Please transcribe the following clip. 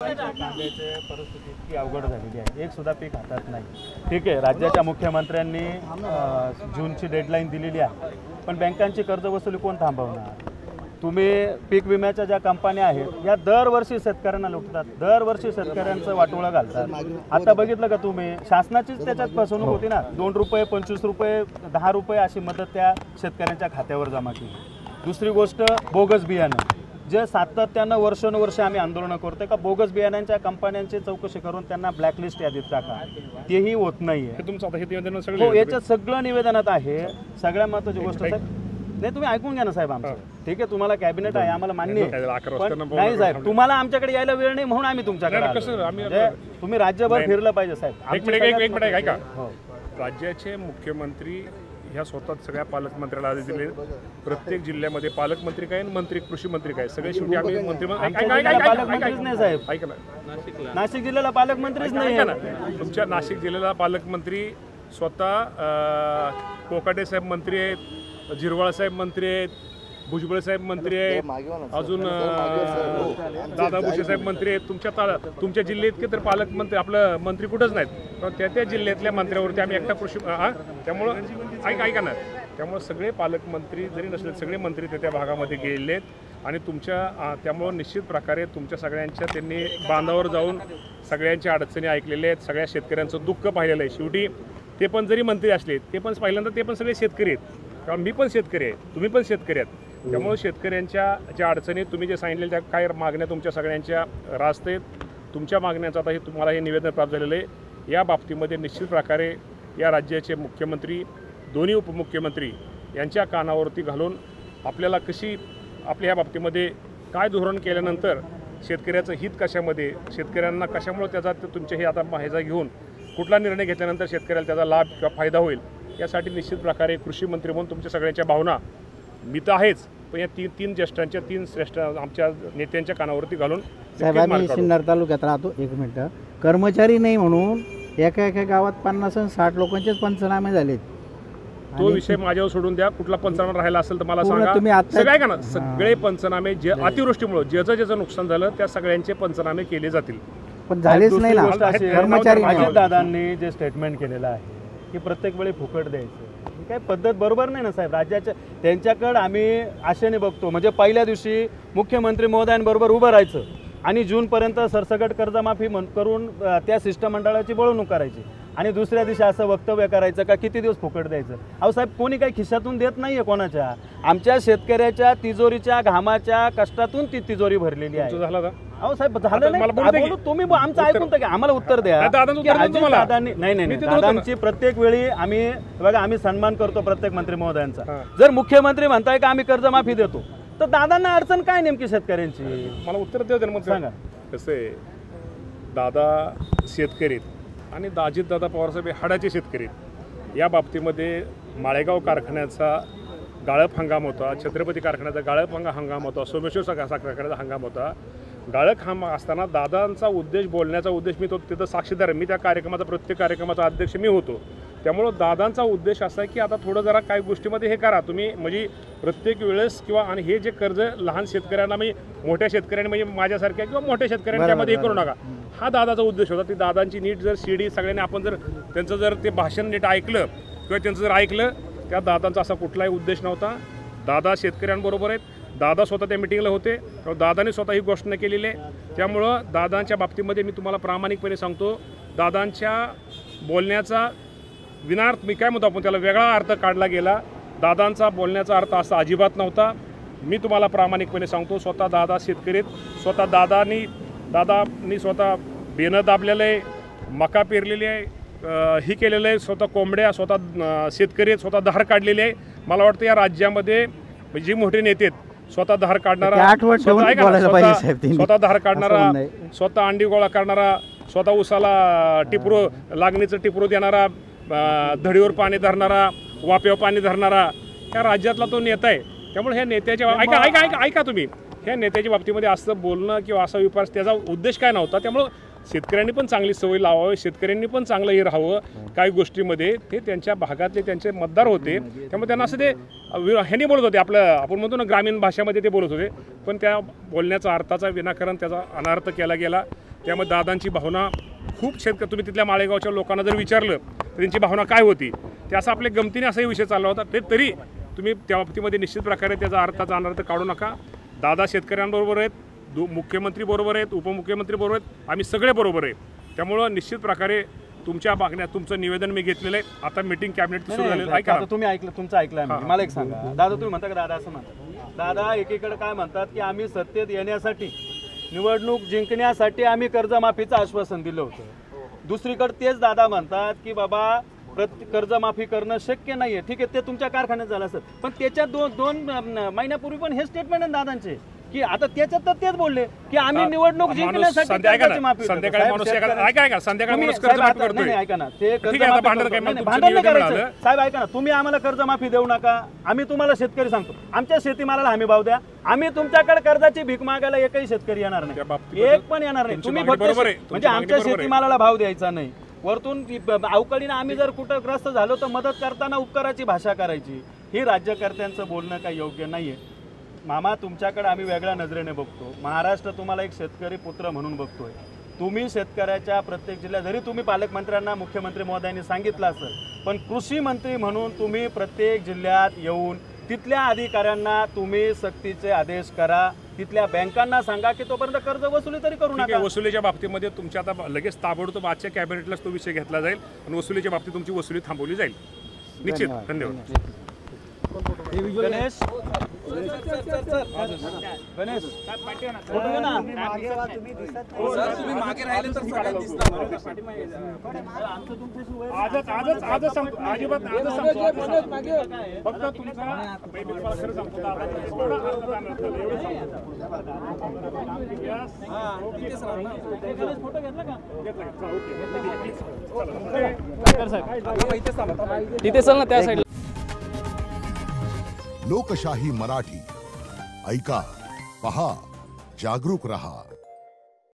कांद्याची परिस्थिती इतकी अवघड झालेली आहे, एक सुद्धा पीक हातात नाही। ठीक आहे, राज्याच्या मुख्यमंत्र्यांनी जूनची डेडलाईन दिलेली आहे, पण बँकांची कर्जवसुली कोण थांबवणार? तुम्ही पीक विम्याच्या ज्या कंपन्या आहेत या दरवर्षी शेतकऱ्यांना लुटतात, दरवर्षी शेतकऱ्यांचं वाटोळं घालतात। आता बघितलं का तुम्ही, शासनाचीच त्याच्यात फसवणूक होती ना। 2 रुपये 25 रुपये 10 रुपये अशी मदत त्या शेतकऱ्यांच्या खात्यावर जमा केली। दुसरी गोष्ट, बोगस बियाणं, जे सातत्यानं वर्षानुवर्ष आम्ही आंदोलन करतोय का बोगस बियाण्यांच्या कंपन्यांची चौकशी करून त्यांना ब्लॅकलिस्ट यादीत टाका, तेही होत नाहीये। हो, याच्यात सगळं निवेदनात आहे। सगळ्यात महत्त्वाची गोष्ट नाही, तुम्ही ऐकून घ्या ना साहेब आमचं। ठीक आहे, तुम्हाला कॅबिनेट आहे, आम्हाला मान्य आहे, नाही साहेब तुम्हाला आमच्याकडे यायला वेळ नाही म्हणून आम्ही तुमच्याकडे, तुम्ही राज्यभर फिरलं पाहिजे साहेब। एक मिनिट ऐका, राज्याचे मुख्यमंत्री ह्या स्वतः सगळ्या पालकमंत्र्याला आदेश दिले, प्रत्येक जिल्ह्यामध्ये पालकमंत्री काय, मंत्री कृषी मंत्री काय, सगळे शेवटी आम्ही मंत्री पालकमंत्रीच नाही साहेब। ऐका ना, नाशिक जिल्ह्याला पालकमंत्रीच नाही। तुमच्या नाशिक जिल्ह्याला पालकमंत्री स्वतः कोकाटे साहेब मंत्री आहेत, जिरवाळ साहेब मंत्री आहेत, भुजबळ साहेब मंत्री आहेत, अजून दादा भुसे साहेब मंत्री आहेत। तुमच्या जिल्ह्यात इतके तर पालकमंत्री आपलं मंत्री कुठंच नाहीत, त्या जिल्ह्यातल्या मंत्र्यावरती आम्ही एकटा कृषी त्यामुळं ऐका ना, त्यामुळे सगळे पालकमंत्री जरी नसले सगळे मंत्री त्या भागामध्ये गेलेले आहेत आणि त्यामुळं निश्चित प्रकारे तुमच्या सगळ्यांच्या त्यांनी बांधावर जाऊन सगळ्यांच्या अडचणी ऐकलेल्या आहेत, सगळ्या शेतकऱ्यांचं दुःख पाहिलेलं आहे। शेवटी ते पण जरी मंत्री असले ते पण पहिल्यांदा ते पण सगळे शेतकरी आहेत, कारण मी पण शेतकरी आहे, तुम्ही पण शेतकरी आहेत। त्यामुळे शेतकऱ्यांच्या ज्या अडचणी तुम्ही जे सांगितले त्या काय मागण्या तुमच्या सगळ्यांच्या रास्त आहेत, तुमच्या मागण्यांचं आता तुम्हाला हे निवेदन प्राप्त झालेलं आहे। या बाबतीमध्ये निश्चित प्रकारे या राज्याचे मुख्यमंत्री, दोन्ही उपमुख्यमंत्री यांच्या कानावरती घालून आपल्याला कशी आपल्या या बाबतीमध्ये काय धोरण केल्यानंतर शेतकऱ्याचं हित कशामध्ये, शेतकऱ्यांना कशामुळे त्याचा तुमचे हे आता ह्याचा घेऊन कुठला निर्णय घेतल्यानंतर शेतकऱ्याला त्याचा लाभ किंवा फायदा होईल, यासाठी निश्चित प्रकारे कृषी मंत्री म्हणून तुमच्या सगळ्यांच्या भावना मी तर आहेच, पण या तीन ज्येष्ठांच्या 3 श्रेष्ठ आमच्या नेत्यांच्या कानावरती घालून साहेब आम्ही सिन्नर तालुक्यात राहतो। एक मिनटं, कर्मचारी नाही म्हणून एका गावात 50 आणि 60 लोकांचेच पंचनामे झालेत। तो विषय माझ्यावर सोडून द्या, कुठला पंचनामा राहिला असेल तर मला सांगा। सगळे का ना, सगळे पंचनामे जे अतिवृष्टीमुळे ज्याचं नुकसान झालं त्या सगळ्यांचे पंचनामे केले जातील, पण झालेच नाही ना। कर्मचारी दादांनी जे स्टेटमेंट केलेलं आहे की प्रत्येक वेळी फुकट द्यायचं, ही काय पद्धत बरोबर नाही ना साहेब। राज्याच्या त्यांच्याकडे आम्ही आशेने बघतो, म्हणजे पहिल्या दिवशी मुख्यमंत्री महोदयांबरोबर उभं राहायचं आणि जूनपर्यंत सरसकट कर्जमाफी करून त्या शिष्टमंडळाची बळवणूक करायची आणि दुसऱ्या दिवशी असं वक्तव्य करायचं का किती दिवस फुकट द्यायचं। अहो साहेब, कोणी काही खिशातून देत नाहीये कोणाच्या, आमच्या शेतकऱ्याच्या तिजोरीच्या घामाच्या कष्टातून ती तिजोरी भरलेली आहे। अहो साहेब झालं नाही, तुम्ही आमचं ऐकून तर आम्हाला उत्तर द्या। दादांनी नाही, दादांची प्रत्येक वेळी आम्ही बघा, आम्ही सन्मान करतो प्रत्येक मंत्री महोदयांचा। जर मुख्यमंत्री म्हणताय का आम्ही कर्जमाफी देतो, तर दादांना अडचण काय नेमकी शेतकऱ्यांची, मला उत्तर देऊ मग सांगा। कसं आहे, दादा शेतकरी आणि अजितदादा पवारसाहेब हाडाचे शेतकरी, या बाबतीमध्ये माळेगाव कारखान्याचा गाळप हंगाम होता, छत्रपती कारखान्याचा गाळप हंगाम होता, सोमेश्वर साखर कारखान्याचा हंगाम होता। गाळप हंगाम असताना दादांचा उद्देश, बोलण्याचा उद्देश, मी तो तिथं साक्षीदार आहे, मी त्या कार्यक्रमाचा प्रत्येक कार्यक्रमाचा अध्यक्ष मी होतो। त्यामुळं दादांचा उद्देश असा आहे की आता थोडं जरा काही गोष्टीमध्ये हे करा तुम्ही, म्हणजे प्रत्येक वेळेस किंवा आणि हे जे कर्ज लहान शेतकऱ्यांना म्हणजे मोठ्या शेतकऱ्यांनी म्हणजे माझ्यासारख्या किंवा मोठ्या शेतकऱ्यांच्यामध्ये हे करू नका, हा दादाचा उद्देश होता। ती दादांची नीट जर शिडी सगळ्यांनी आपण जर त्यांचं जर ते भाषण नीट ऐकलं किंवा त्यांचं जर ऐकलं, त्या दादांचा असा कुठलाही उद्देश नव्हता। दादा शेतकऱ्यांबरोबर आहेत, दादा स्वतः त्या मिटिंगला होते, दादाने स्वतः ही घोषणा केलेली आहे। त्यामुळं दादांच्या बाबतीमध्ये मी तुम्हाला प्रामाणिकपणे सांगतो, दादांच्या बोलण्याचा विनार्थ मी काय म्हणतो आपण त्याला वेगळा अर्थ काढला गेला, दादांचा बोलण्याचा अर्थ असा अजिबात नव्हता। मी तुम्हाला प्रामाणिकपणे सांगतो, स्वतः दादा शेतकरी आहेत, स्वतः दादांनी स्वतः बेनं दाबलेलं आहे, मका पेरलेली आहे, ही केलेलं आहे, स्वतः कोंबड्या, स्वतः शेतकरी आहेत, स्वतः धार काढलेली आहे। मला वाटतं या राज्यामध्ये जे मोठे नेते आहेत, स्वतः धार काढणारा, स्वतः धार काढणारा, स्वतः अंडी गोळा करणारा, स्वतः उसाला लागणीचं टिपरू देणारा, धडीवर पाणी धरणारा, वाप्यावर पाणी धरणारा, ह्या राज्यातला तो नेता आहे। त्यामुळे ह्या नेत्याच्या ऐका तुम्ही, ह्या नेत्याच्या बाबतीमध्ये असं बोलणं किंवा असा विपास त्याचा उद्देश काय नव्हता। त्यामुळं शेतकऱ्यांनी पण चांगली सवय लावावी, शेतकऱ्यांनी पण चांगलं हे राहावं काही गोष्टीमध्ये. ते त्यांच्या भागातले त्यांचे मतदार होते, त्यामुळे त्यांना असं ते ह्यांनी बोलत होते, आपण म्हणतो ना ग्रामीण भाषेमध्ये ते बोलत होते, पण त्या बोलण्याचा अर्थाचा विनाकारण त्याचा अनार्थ केला गेला. त्यामुळे दादांची भावना खूप तुम्ही तिथल्या माळेगावच्या लोकांना जर विचारलं तर त्यांची भावना काय होती ते असं आपल्या गमतीने असाही विषय चालला होता. ते तरी तुम्ही त्या बाबतीमध्ये निश्चित प्रकारे त्याचा अर्थाचा अनर्थ काढू नका. दादा शेतकऱ्यांबरोबर आहेत, मुख्यमंत्री बरोबर आहेत, उपमुख्यमंत्री बरोबर आहेत, आम्ही सगळे बरोबर आहे. त्यामुळं निश्चित प्रकारे तुमच्या मागण्यात तुमचं निवेदन मी घेतलेलं आहे. आता मीटिंग कॅबिनेट सुरू झालेलं आहे. आता तुम्ही ऐकलं, तुमचं ऐकलं आहे. मला एक सांगा दादा, तुम्ही म्हणता का दादा असं म्हणतात, दादा एकीकडे काय म्हणतात की आम्ही सत्तेत येण्यासाठी निवडणूक जिंकण्यासाठी आम्ही कर्जमाफीचं आश्वासन दिलं होतं. दुसरीकडे तेच दादा म्हणतात की बाबा कर्जमाफी करणं शक्य नाहीये. ठीक आहे, ते तुमच्या कारखान्यात झालं असेल, पण त्याच्या दोन महिन्यापूर्वी पण हे स्टेटमेंट आहे दादांचे की आता त्याच्यात तर तेच बोलले की आम्ही निवडणूक जिंकण्यासाठी कर्जाची माफी करतो. संध्याकाळी माणूस संध्याकाळी माणूस कर्जमाफी करतोय. नाही, ऐका ना, ते ठीक आहे, आता भांडण काय, मग तुमचं भांडण नाही निवेदन करायचं. झालं. साहेब ऐका ना, तुम्ही आम्हाला कर्जमाफी देऊ नका, आम्ही तुम्हाला शेतकरी सांगतो आमच्या शेतीमालाला हमी भाव द्या. आम्ही तुमच्याकडे कर्जाची भीक मागायला एकही शेतकरी येणार त्या नाही, बाबतीमध्ये एक पण येणार नाही. तुमची तुम्ही मागणी फक्त बरोबर आहे. म्हणजे तुमची मागणी आमच्या बरोबर आहे. शेतीमालाला भाव द्यायचा नाही. वरतून अवकाळीनं आम्ही जर कुठं ग्रस्त झालो तर मदत करताना उपकाराची भाषा करायची, ही राज्यकर्त्यांचं बोलणं काही योग्य नाहीये. मामा, तुमच्याकडे आम्ही वेगळ्या नजरेने बघतो. महाराष्ट्र तुम्हाला एक शेतकरी पुत्र म्हणून बघतोय. तुम्ही शेतकऱ्याच्या प्रत्येक जिल्ह्यात, जरी तुम्ही पालकमंत्र्यांना मुख्यमंत्री महोदयांनी सांगितलं असेल, पण कृषी मंत्री म्हणून तुम्ही प्रत्येक जिल्ह्यात येऊन तिथल्या अधिकाऱ्यांना तुम्ही सक्तीचे आदेश करा. तिथल्या बँकांना सांगा की तोपर्यंत कर्ज वसुली तरी करू नका. वसुलीच्या बाबतीमध्ये तुमच्या आता लगेच ताबडतोब आजच्या कॅबिनेटलाच तो विषय घेतला जाईल आणि वसुलीच्या बाबतीत तुमची वसुली थांबवली जाईल निश्चित. धन्यवाद. गणेश गणेश फोटो घे ना. मागे राहिले तर सगळ्यांना दिसणार. आजच सांगतो, अजिबात आजच सांगतो. फक्त तुमचा मी तुम्हाला खरं सांगतो दादा, एवढा अर्थ जाणार झालं, एवढं सांगतो. गणेश फोटो घेतला का? तिथे चल ना त्या साईडला. लोकशाही मराठी ऐका, पहा, जागरूक रहा.